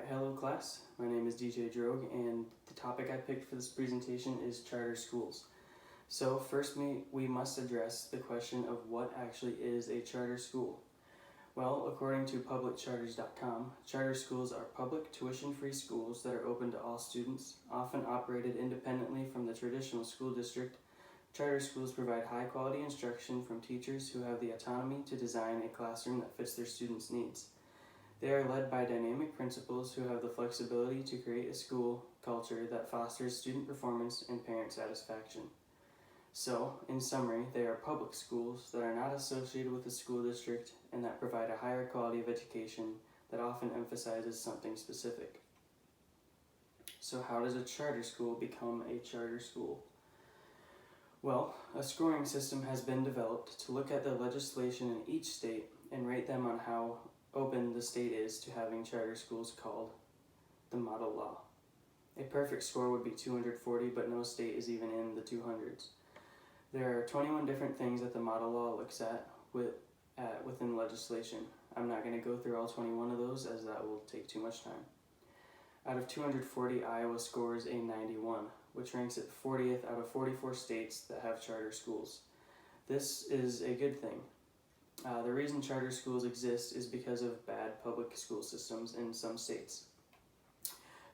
Hello class, my name is DJ Drogue and the topic I picked for this presentation is charter schools. So first we must address the question of what actually is a charter school. Well, according to publiccharters.com, charter schools are public tuition-free schools that are open to all students, often operated independently from the traditional school district. Charter schools provide high-quality instruction from teachers who have the autonomy to design a classroom that fits their students' needs. They are led by dynamic principals who have the flexibility to create a school culture that fosters student performance and parent satisfaction. So, in summary, they are public schools that are not associated with the school district and that provide a higher quality of education that often emphasizes something specific. So how does a charter school become a charter school? Well, a scoring system has been developed to look at the legislation in each state and rate them on how open the state is to having charter schools, called the model law. A perfect score would be 240, but no state is even in the 200s. There are 21 different things that the model law looks at within legislation. I'm not going to go through all 21 of those as that will take too much time. Out of 240, Iowa scores a 91, which ranks it 40th out of 44 states that have charter schools. This is a good thing. The reason charter schools exist is because of bad public school systems in some states.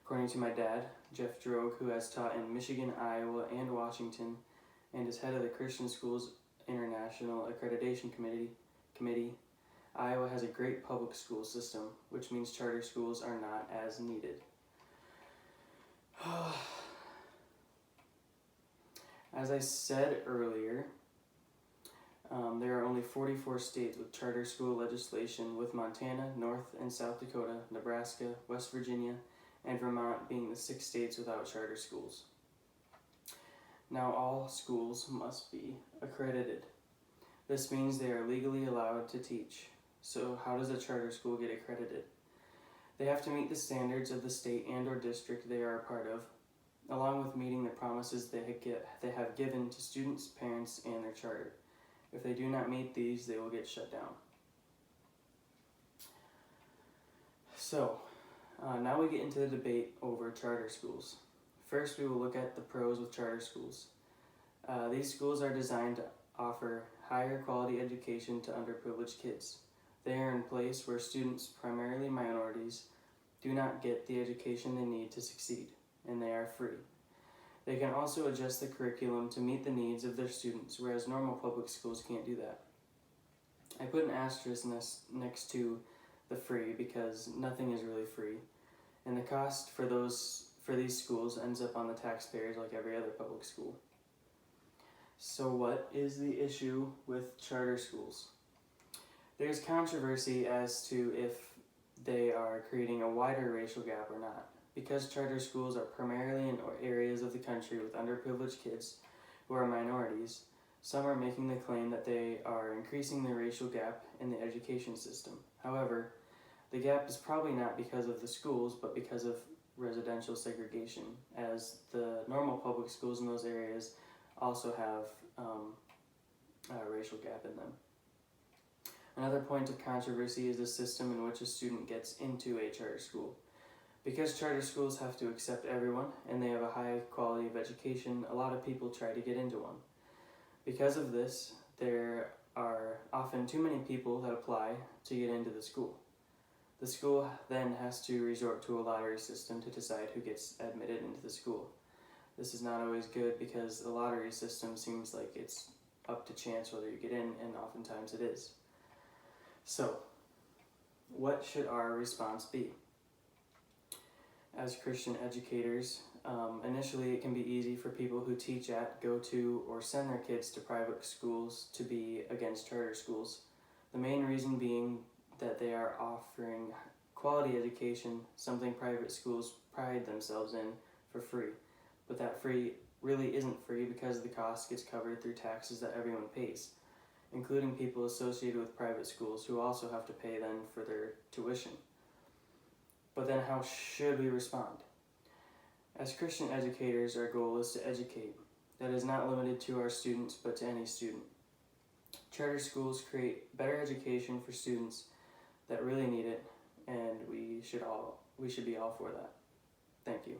According to my dad, Jeff Drogue, who has taught in Michigan, Iowa, and Washington, and is head of the Christian Schools International Accreditation Committee, Iowa has a great public school system, which means charter schools are not as needed. As I said earlier, there are only 44 states with charter school legislation, with Montana, North and South Dakota, Nebraska, West Virginia, and Vermont being the 6 states without charter schools. Now all schools must be accredited. This means they are legally allowed to teach. So how does a charter school get accredited? They have to meet the standards of the state and or district they are a part of, along with meeting the promises they have given to students, parents, and their charter. If they do not meet these, they will get shut down. So, now we get into the debate over charter schools. First, we will look at the pros with charter schools. These schools are designed to offer higher quality education to underprivileged kids. They are in place where students, primarily minorities, do not get the education they need to succeed, and they are free. They can also adjust the curriculum to meet the needs of their students, whereas normal public schools can't do that. I put an asterisk next to the free because nothing is really free, and the cost for these schools ends up on the taxpayers like every other public school. So what is the issue with charter schools? There's controversy as to if they are creating a wider racial gap or not. Because charter schools are primarily in areas of the country with underprivileged kids who are minorities, some are making the claim that they are increasing the racial gap in the education system. However, the gap is probably not because of the schools, but because of residential segregation, as the normal public schools in those areas also have a racial gap in them. Another point of controversy is the system in which a student gets into a charter school. Because charter schools have to accept everyone and they have a high quality of education, a lot of people try to get into one. Because of this, there are often too many people that apply to get into the school. The school then has to resort to a lottery system to decide who gets admitted into the school. This is not always good because the lottery system seems like it's up to chance whether you get in, and oftentimes it is. So, what should our response be? As Christian educators, initially it can be easy for people who teach at, go to, or send their kids to private schools to be against charter schools. The main reason being that they are offering quality education, something private schools pride themselves in, for free. But that free really isn't free because the cost gets covered through taxes that everyone pays, including people associated with private schools who also have to pay then for their tuition. But then how should we respond? As Christian educators, our goal is to educate. That is not limited to our students, but to any student. Charter schools create better education for students that really need it, and we should all we should be all for that. Thank you.